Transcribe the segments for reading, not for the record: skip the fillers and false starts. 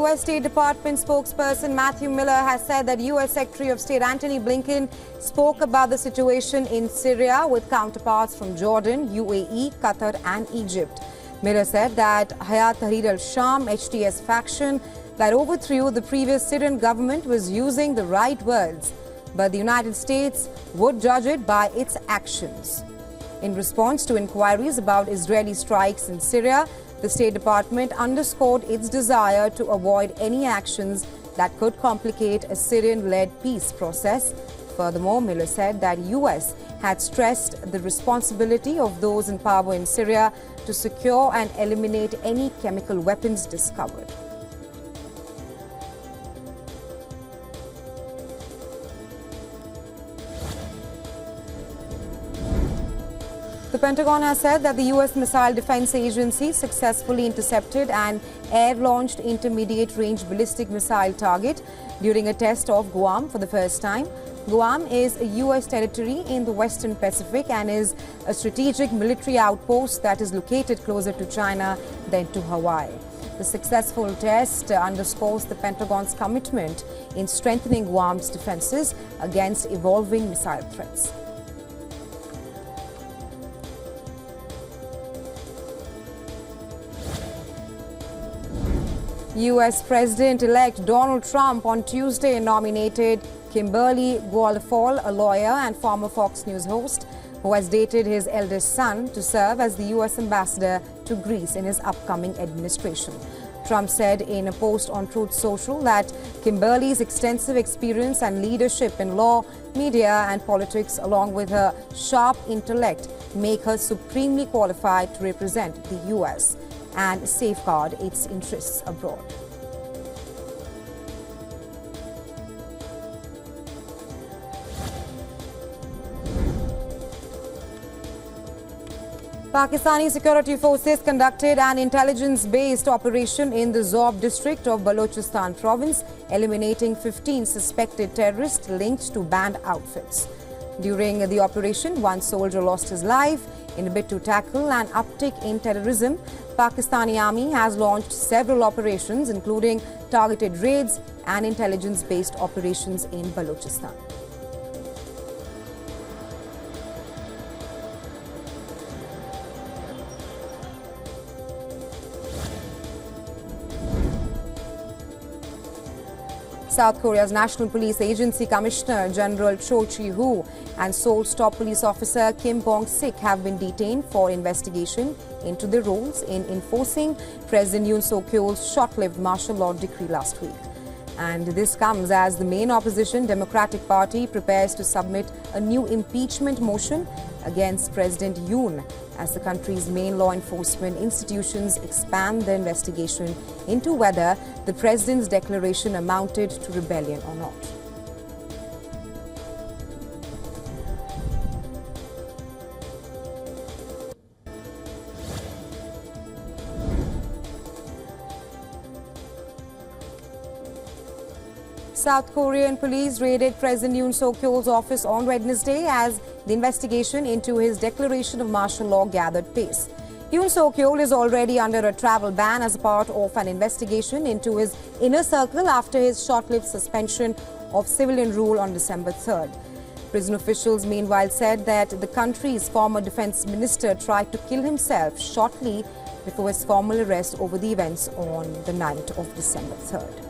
U.S. State Department spokesperson Matthew Miller has said that U.S. Secretary of State Antony Blinken spoke about the situation in Syria with counterparts from Jordan, UAE, Qatar and Egypt. Miller said that Hayat Tahrir al-Sham HTS faction that overthrew the previous Syrian government was using the right words, but the United States would judge it by its actions. In response to inquiries about Israeli strikes in Syria, the State Department underscored its desire to avoid any actions that could complicate a Syrian-led peace process. Furthermore, Miller said that U.S. had stressed the responsibility of those in power in Syria to secure and eliminate any chemical weapons discovered. The Pentagon has said that the U.S. Missile Defense Agency successfully intercepted an air-launched intermediate-range ballistic missile target during a test of Guam for the first time. Guam is a U.S. territory in the Western Pacific and is a strategic military outpost that is located closer to China than to Hawaii. The successful test underscores the Pentagon's commitment in strengthening Guam's defenses against evolving missile threats. U.S. President-elect Donald Trump on Tuesday nominated Kimberly Guilfoyle, a lawyer and former Fox News host who has dated his eldest son, to serve as the U.S. ambassador to Greece in his upcoming administration. Trump said in a post on Truth Social that Kimberly's extensive experience and leadership in law, media and politics, along with her sharp intellect, make her supremely qualified to represent the U.S. and safeguard its interests abroad. Pakistani security forces conducted an intelligence-based operation in the Zob district of Balochistan province, eliminating 15 suspected terrorists linked to banned outfits. During the operation, one soldier lost his life. In a bid to tackle an uptick in terrorism, Pakistani Army has launched several operations, including targeted raids and intelligence-based operations in Balochistan. South Korea's National Police Agency Commissioner General Cho Chi-hoo and Seoul's top police officer Kim Bong-sik have been detained for investigation into their roles in enforcing President Yoon Suk-yeol's short-lived martial law decree last week. And this comes as the main opposition Democratic Party prepares to submit a new impeachment motion against President Yoon as the country's main law enforcement institutions expand their investigation into whether the president's declaration amounted to rebellion or not. South Korean police raided President Yoon Suk-yeol's office on Wednesday as the investigation into his declaration of martial law gathered pace. Yoon Suk-yeol is already under a travel ban as part of an investigation into his inner circle after his short-lived suspension of civilian rule on December 3rd. Prison officials meanwhile said that the country's former defense minister tried to kill himself shortly before his formal arrest over the events on the night of December 3rd.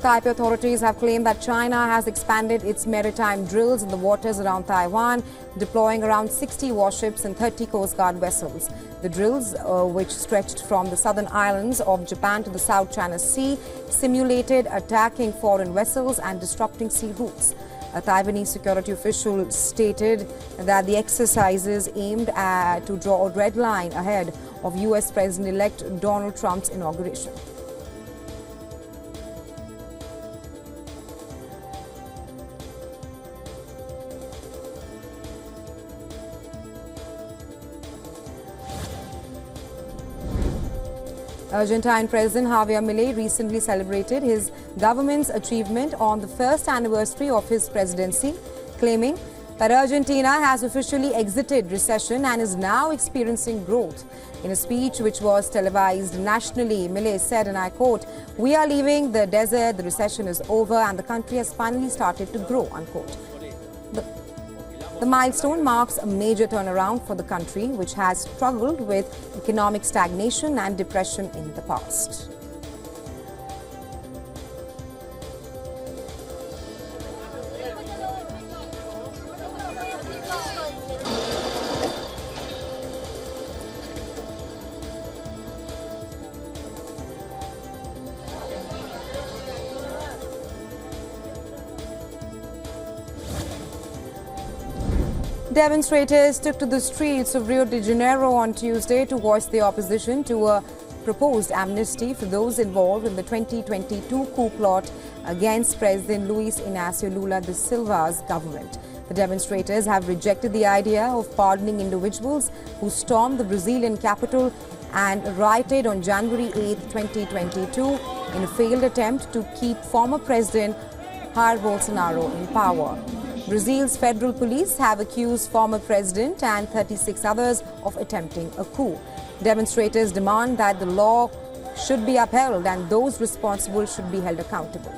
Taipei authorities have claimed that China has expanded its maritime drills in the waters around Taiwan, deploying around 60 warships and 30 Coast Guard vessels. The drills, which stretched from the southern islands of Japan to the South China Sea, simulated attacking foreign vessels and disrupting sea routes. A Taiwanese security official stated that the exercises aimed to draw a red line ahead of U.S. President-elect Donald Trump's inauguration. Argentine President Javier Milei recently celebrated his government's achievement on the first anniversary of his presidency, claiming that Argentina has officially exited recession and is now experiencing growth. In a speech which was televised nationally, Milei said, and I quote, "We are leaving the desert, the recession is over and the country has finally started to grow," unquote. The milestone marks a major turnaround for the country, which has struggled with economic stagnation and depression in the past. Demonstrators took to the streets of Rio de Janeiro on Tuesday to voice their opposition to a proposed amnesty for those involved in the 2022 coup plot against President Luiz Inácio Lula da Silva's government. The demonstrators have rejected the idea of pardoning individuals who stormed the Brazilian capital and rioted on January 8, 2022 in a failed attempt to keep former President Jair Bolsonaro in power. Brazil's federal police have accused former president and 36 others of attempting a coup. Demonstrators demand that the law should be upheld and those responsible should be held accountable.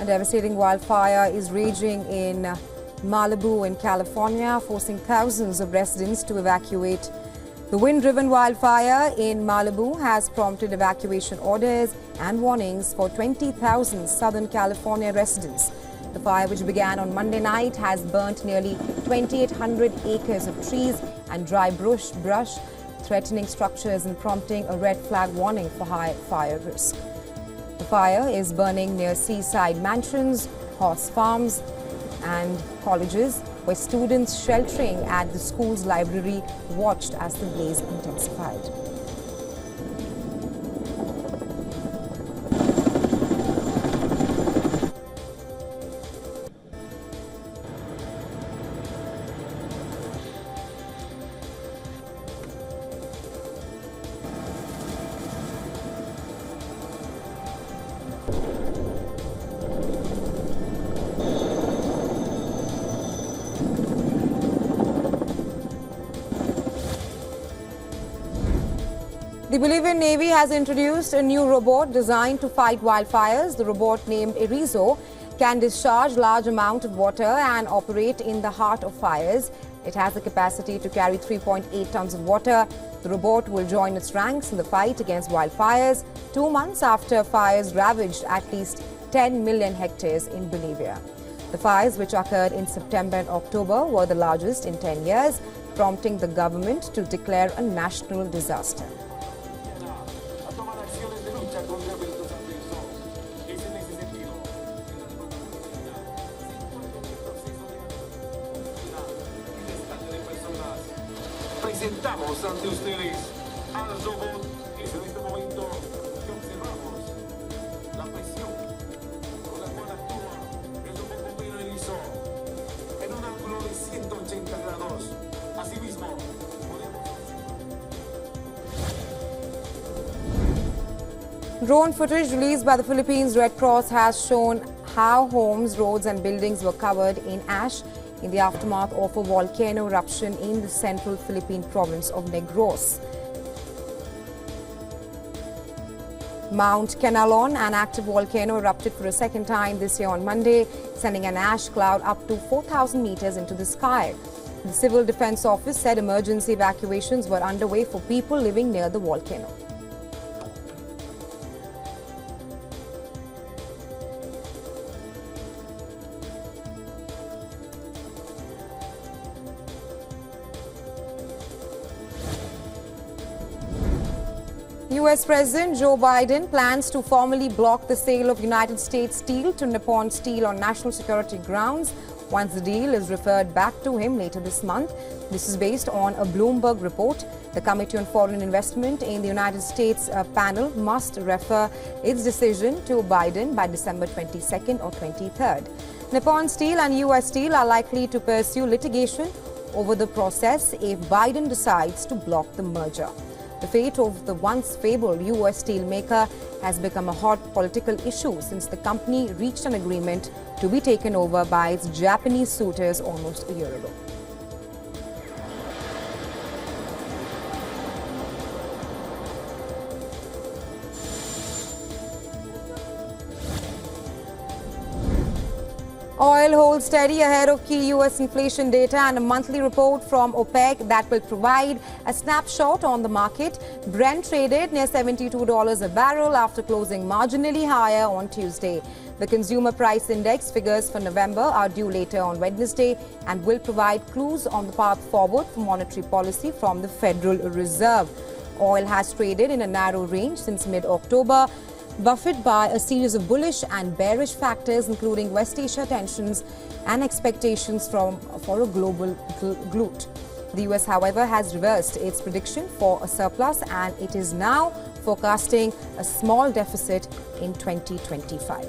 A devastating wildfire is raging in Malibu in California, forcing thousands of residents to evacuate. The wind-driven wildfire in Malibu has prompted evacuation orders and warnings for 20,000 Southern California residents. The fire, which began on Monday night, has burnt nearly 2,800 acres of trees and dry brush, threatening structures and prompting a red flag warning for high fire risk. The fire is burning near seaside mansions, horse farms and colleges, where students sheltering at the school's library watched as the blaze intensified. The Bolivian Navy has introduced a new robot designed to fight wildfires. The robot, named Erizo, can discharge large amounts of water and operate in the heart of fires. It has the capacity to carry 3.8 tons of water. The robot will join its ranks in the fight against wildfires 2 months after fires ravaged at least 10 million hectares in Bolivia. The fires, which occurred in September and October, were the largest in 10 years, prompting the government to declare a national disaster. Presentamos ante ustedes al robot. Es en este momento que observamos la presión con la cual actúa el robot bombero Erizo en un ángulo de 180 grados. Asimismo, Drone footage released by the Philippines Red Cross has shown how homes, roads and buildings were covered in ash in the aftermath of a volcano eruption in the central Philippine province of Negros. Mount Canalon, an active volcano, erupted for a second time this year on Monday, sending an ash cloud up to 4,000 meters into the sky. The Civil Defense Office said emergency evacuations were underway for people living near the volcano. US President Joe Biden plans to formally block the sale of United States steel to Nippon Steel on national security grounds once the deal is referred back to him later this month. This is based on a Bloomberg report. The Committee on Foreign Investment in the United States panel must refer its decision to Biden by December 22nd or 23rd. Nippon Steel and US Steel are likely to pursue litigation over the process if Biden decides to block the merger. The fate of the once fabled US steelmaker has become a hot political issue since the company reached an agreement to be taken over by its Japanese suitors almost a year ago. Oil holds steady ahead of key U.S. inflation data and a monthly report from OPEC that will provide a snapshot on the market. Brent traded near $72 a barrel after closing marginally higher on Tuesday. The consumer price index figures for November are due later on Wednesday and will provide clues on the path forward for monetary policy from the Federal Reserve. Oil has traded in a narrow range since mid-October, buffeted by a series of bullish and bearish factors, including West Asia tensions and expectations for a global glut. The US, however, has reversed its prediction for a surplus and it is now forecasting a small deficit in 2025.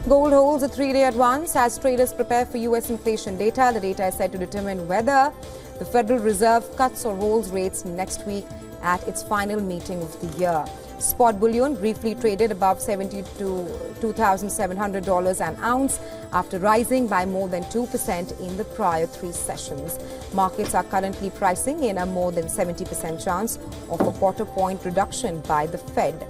Gold holds a three-day advance as traders prepare for U.S. inflation data. The data is set to determine whether the Federal Reserve cuts or rolls rates next week at its final meeting of the year. Spot bullion briefly traded above $72,700 an ounce after rising by more than 2% in the prior three sessions. Markets are currently pricing in a more than 70% chance of a quarter-point reduction by the Fed.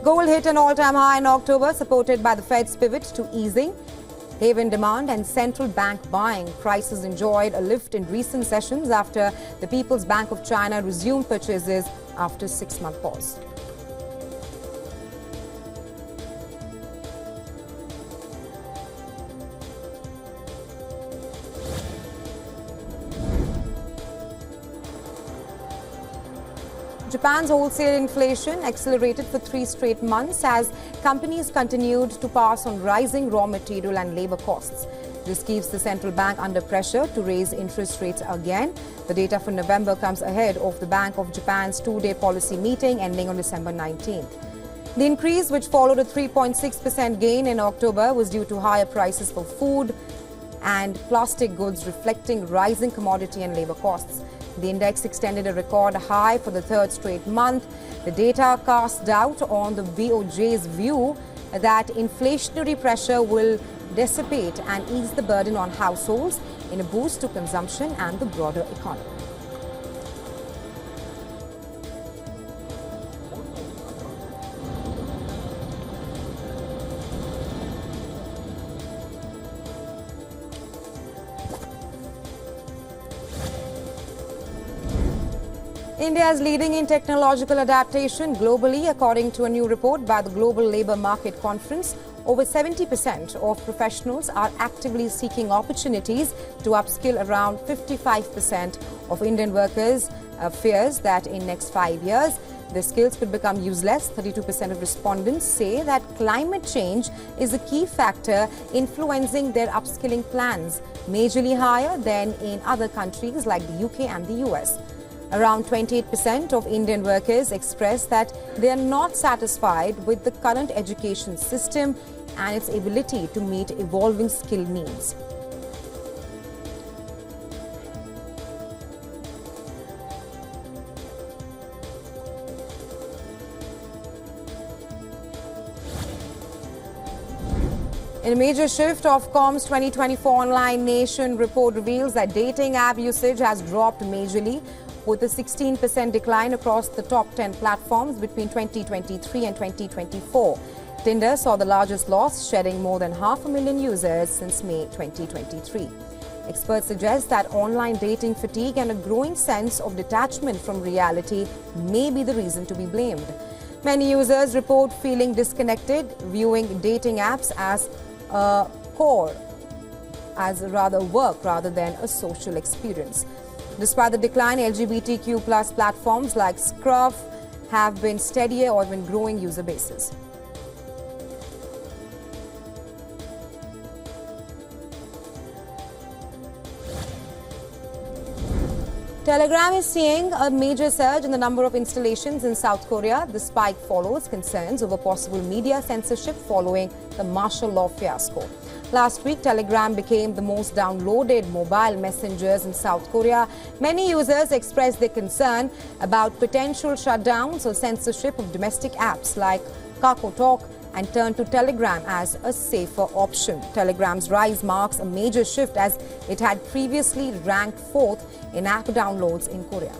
Gold hit an all-time high in October, supported by the Fed's pivot to easing, haven demand and central bank buying. Prices enjoyed a lift in recent sessions after the People's Bank of China resumed purchases after a 6-month pause. Japan's wholesale inflation accelerated for 3 straight months as companies continued to pass on rising raw material and labor costs. This keeps the central bank under pressure to raise interest rates again. The data for November comes ahead of the Bank of Japan's 2-day policy meeting ending on December 19th. The increase, which followed a 3.6% gain in October, was due to higher prices for food and plastic goods, reflecting rising commodity and labor costs. The index extended a record high for the 3rd straight month. The data casts doubt on the BOJ's view that inflationary pressure will dissipate and ease the burden on households in a boost to consumption and the broader economy. India is leading in technological adaptation globally, according to a new report by the Global Labour Market Conference. Over 70% of professionals are actively seeking opportunities to upskill. Around 55% of Indian workers fears that in next 5 years, their skills could become useless. 32% of respondents say that climate change is a key factor influencing their upskilling plans, majorly higher than in other countries like the UK and the US. Around 28% of Indian workers express that they are not satisfied with the current education system and its ability to meet evolving skill needs. In a major shift, Ofcom's 2024 Online Nation report reveals that dating app usage has dropped majorly, with a 16% decline across the top 10 platforms between 2023 and 2024. Tinder saw the largest loss, shedding more than 500,000 users since May 2023. Experts suggest that online dating fatigue and a growing sense of detachment from reality may be the reason to be blamed. Many users report feeling disconnected, viewing dating apps as a core, as work rather than a social experience. Despite the decline, LGBTQ+ platforms like Scruff have been steadier or even growing user bases. Telegram is seeing a major surge in the number of installations in South Korea. The spike follows concerns over possible media censorship following the martial law fiasco. Last week, Telegram became the most downloaded mobile messengers in South Korea. Many users expressed their concern about potential shutdowns or censorship of domestic apps like KakaoTalk and turned to Telegram as a safer option. Telegram's rise marks a major shift as it had previously ranked 4th in app downloads in Korea.